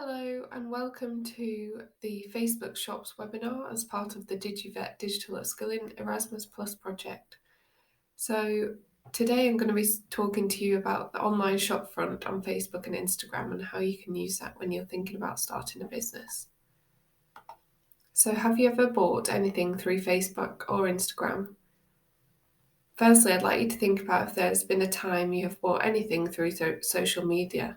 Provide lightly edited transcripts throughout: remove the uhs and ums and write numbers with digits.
Hello and welcome to the Facebook Shops webinar as part of the DigiVET Digital Upskilling Erasmus Plus project. So today I'm going to be talking to you about the online shop front on Facebook and Instagram and how you can use that when you're thinking about starting a business. So have you ever bought anything through Facebook or Instagram? Firstly, I'd like you to think about if there's been a time you have bought anything through social media.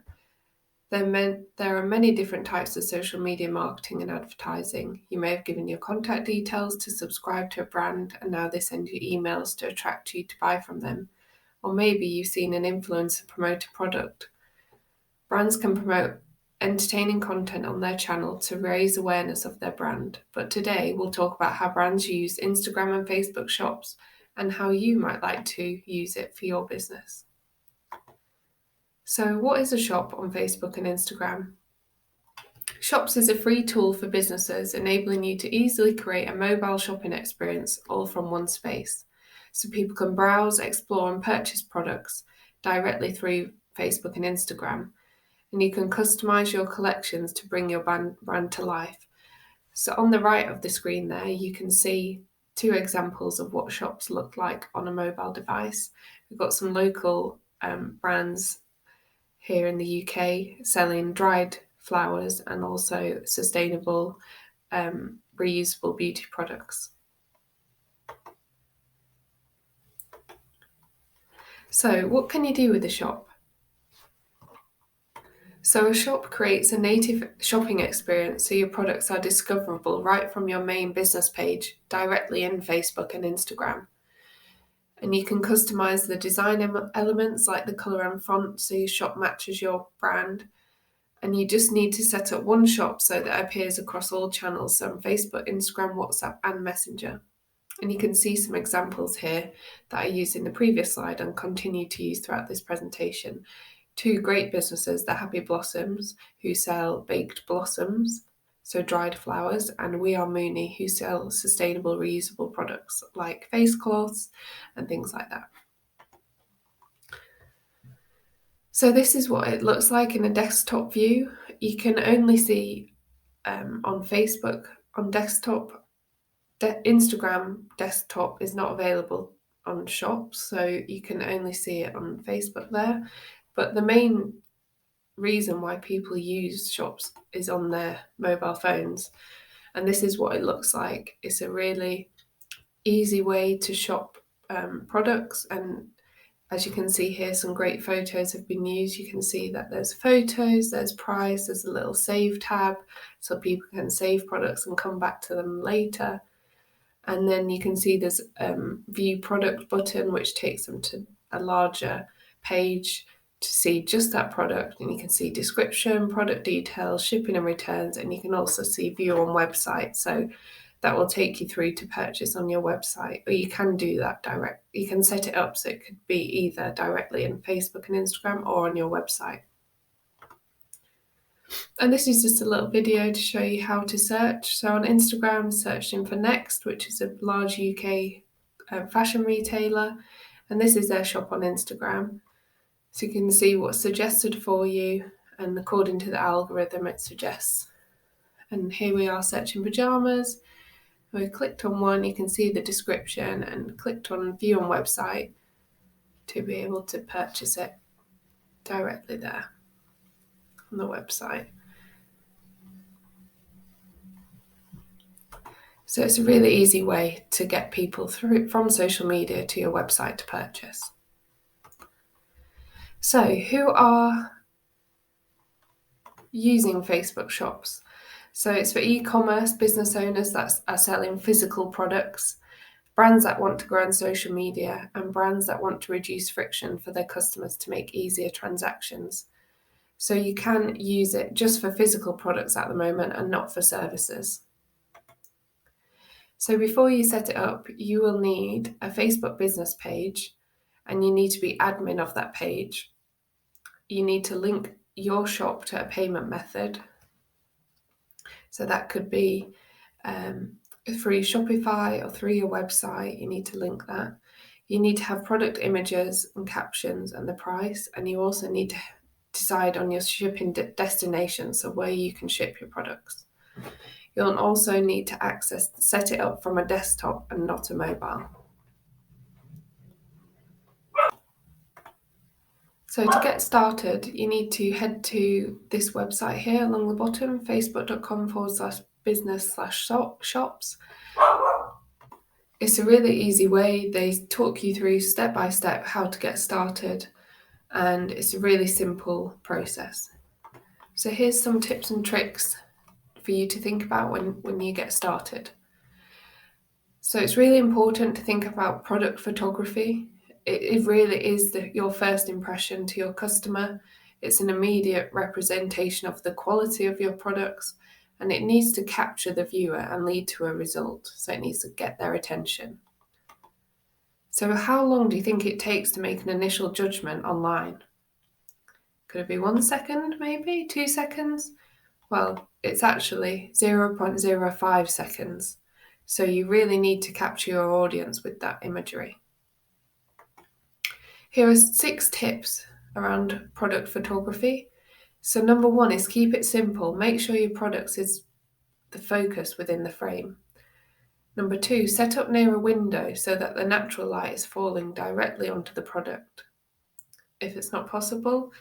There are many different types of social media marketing and advertising. You may have given your contact details to subscribe to a brand and now they send you emails to attract you to buy from them. Or maybe you've seen an influencer promote a product. Brands can promote entertaining content on their channel to raise awareness of their brand. But today we'll talk about how brands use Instagram and Facebook shops and how you might like to use it for your business. So what is a shop on Facebook and Instagram? Shops is a free tool for businesses enabling you to easily create a mobile shopping experience all from one space. So people can browse, explore and purchase products directly through Facebook and Instagram. And you can customize your collections to bring your brand to life. So on the right of the screen there, you can see two examples of what shops look like on a mobile device. We've got some local brands here in the UK selling dried flowers and also sustainable reusable beauty products. So what can you do with a shop? So a shop creates a native shopping experience so your products are discoverable right from your main business page directly in Facebook and Instagram. And you can customize the design elements like the colour and font so your shop matches your brand. And you just need to set up one shop so that it appears across all channels, so on Facebook, Instagram, WhatsApp and Messenger. And you can see some examples here that I used in the previous slide and continue to use throughout this presentation. Two great businesses, the Happy Blossoms, who sell baked blossoms, so dried flowers, and We Are Mooney, who sell sustainable reusable products like face cloths and things like that. So this is what it looks like in a desktop view. You can only see on Facebook on desktop. Instagram desktop is not available on shops, so you can only see it on Facebook there. But the main reason why people use shops is on their mobile phones. And this is what it looks like. It's a really easy way to shop products, and as you can see here, some great photos have been used. You can see that there's photos, there's price, there's a little save tab so people can save products and come back to them later. And then you can see there's view product button, which takes them to a larger page to see just that product. And you can see description, product details, shipping and returns, and you can also see view on website. So that will take you through to purchase on your website, or you can do that direct. You can set it up so it could be either directly in Facebook and Instagram or on your website. And this is just a little video to show you how to search. So on Instagram, searching for Next, which is a large UK fashion retailer, and this is their shop on Instagram. So you can see what's suggested for you, and according to the algorithm it suggests. And here we are searching pyjamas. We clicked on one, you can see the description, and clicked on view on website to be able to purchase it directly there on the website. So it's a really easy way to get people through from social media to your website to purchase. So who are using Facebook shops? So it's for e-commerce business owners that are selling physical products, brands that want to grow on social media, and brands that want to reduce friction for their customers to make easier transactions. So you can use it just for physical products at the moment and not for services. So before you set it up, you will need a Facebook business page, and you need to be admin of that page. You need to link your shop to a payment method. So that could be through Shopify or through your website. You need to link that. You need to have product images and captions and the price, and you also need to decide on your shipping destination, so where you can ship your products. You'll also need to set it up from a desktop and not a mobile. So to get started, you need to head to this website here along the bottom, facebook.com/business/shops. It's a really easy way. They talk you through step by step how to get started, and it's a really simple process. So here's some tips and tricks for you to think about when you get started. So it's really important to think about product photography. It really is your first impression to your customer. It's an immediate representation of the quality of your products, and it needs to capture the viewer and lead to a result. So it needs to get their attention. So how long do you think it takes to make an initial judgment online? Could it be 1 second, maybe 2 seconds? Well, it's actually 0.05 seconds. So you really need to capture your audience with that imagery. Here are 6 tips around product photography. So number 1 is keep it simple. Make sure your products is the focus within the frame. Number 2, set up near a window so that the natural light is falling directly onto the product. If it's not possible,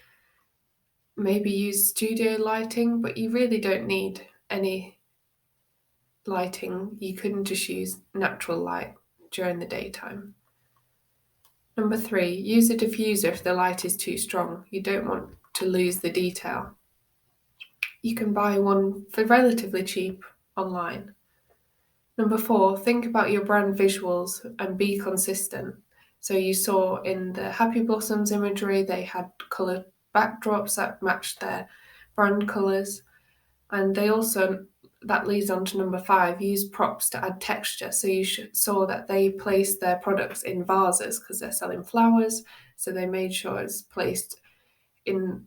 maybe use studio lighting, but you really don't need any lighting. You couldn't just use natural light during the daytime. Number 3, use a diffuser if the light is too strong. You don't want to lose the detail. You can buy one for relatively cheap online. Number 4, think about your brand visuals and be consistent. So you saw in the Happy Blossoms imagery, they had coloured backdrops that matched their brand colours. And they also, that leads on to number 5, use props to add texture. So you saw that they placed their products in vases because they're selling flowers. So they made sure it's placed in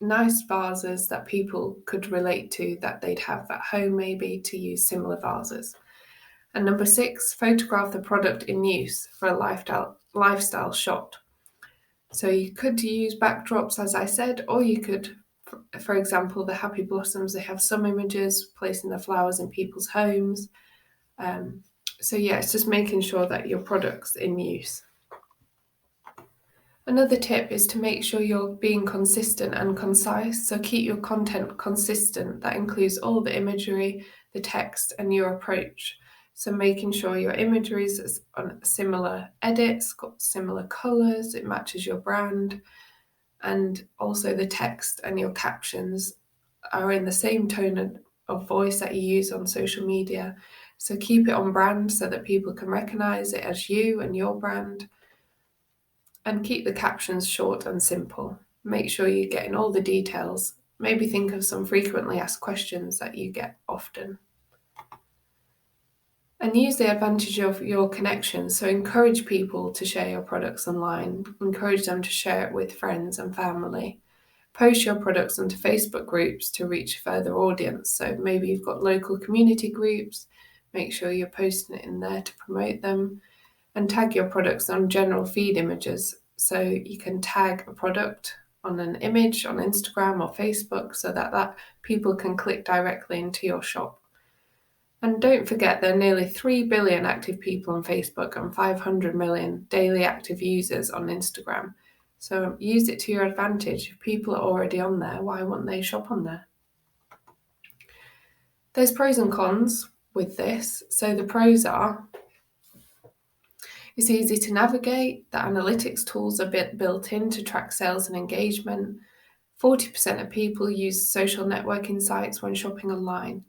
nice vases that people could relate to, that they'd have at home maybe to use similar vases. And number 6, photograph the product in use for a lifestyle shot. So you could use backdrops, as I said, or you could, for example, the Happy Blossoms, they have some images placing the flowers in people's homes. So yeah, it's just making sure that your product's in use. Another tip is to make sure you're being consistent and concise. So keep your content consistent. That includes all the imagery, the text, and your approach. So making sure your imagery is on similar edits, got similar colours, it matches your brand, and also the text and your captions are in the same tone of voice that you use on social media. So keep it on brand so that people can recognise it as you and your brand. And keep the captions short and simple. Make sure you're getting all the details. Maybe think of some frequently asked questions that you get often. And use the advantage of your connections. So encourage people to share your products online. Encourage them to share it with friends and family. Post your products onto Facebook groups to reach a further audience. So maybe you've got local community groups. Make sure you're posting it in there to promote them. And tag your products on general feed images. So you can tag a product on an image on Instagram or Facebook so that people can click directly into your shop. And don't forget, there are nearly 3 billion active people on Facebook and 500 million daily active users on Instagram. So use it to your advantage. If people are already on there, why won't they shop on there? There's pros and cons with this. So the pros are, it's easy to navigate. The analytics tools are built in to track sales and engagement. 40% of people use social networking sites when shopping online.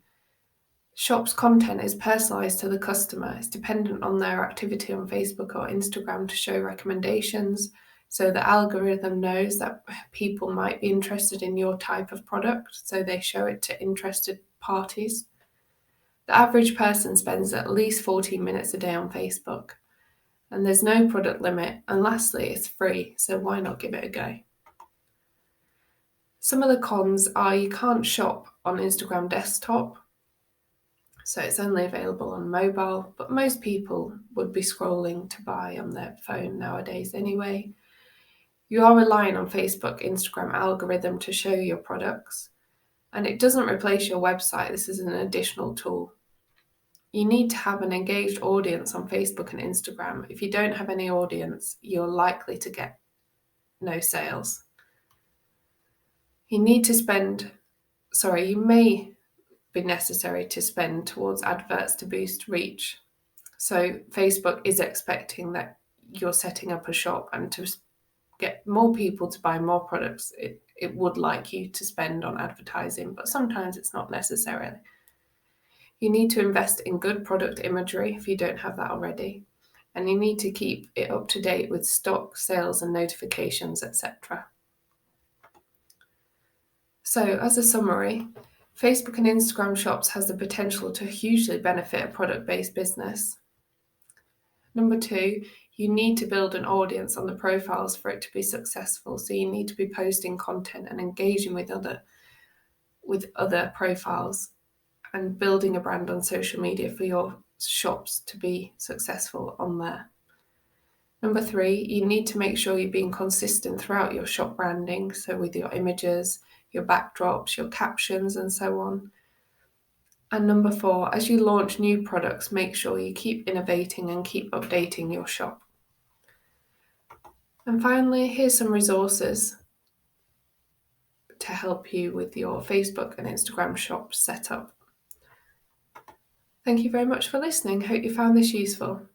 Shop's content is personalised to the customer. It's dependent on their activity on Facebook or Instagram to show recommendations. So the algorithm knows that people might be interested in your type of product, so they show it to interested parties. The average person spends at least 14 minutes a day on Facebook. And there's no product limit. And lastly, it's free, so why not give it a go? Some of the cons are you can't shop on Instagram desktop. So it's only available on mobile, but most people would be scrolling to buy on their phone nowadays anyway. You are relying on Facebook, Instagram algorithm to show your products, and it doesn't replace your website. This is an additional tool. You need to have an engaged audience on Facebook and Instagram. If you don't have any audience, you're likely to get no sales. You may be necessary to spend towards adverts to boost reach. So Facebook is expecting that you're setting up a shop, and to get more people to buy more products, it would like you to spend on advertising, but sometimes it's not necessary. You need to invest in good product imagery if you don't have that already, and you need to keep it up to date with stock, sales and notifications, etc. So as a summary, Facebook and Instagram shops has the potential to hugely benefit a product-based business. Number 2, you need to build an audience on the profiles for it to be successful. So you need to be posting content and engaging with other profiles and building a brand on social media for your shops to be successful on there. Number 3, you need to make sure you're being consistent throughout your shop branding, so with your images, your backdrops, your captions, and so on. And number 4, as you launch new products, make sure you keep innovating and keep updating your shop. And finally, here's some resources to help you with your Facebook and Instagram shop setup. Thank you very much for listening. Hope you found this useful.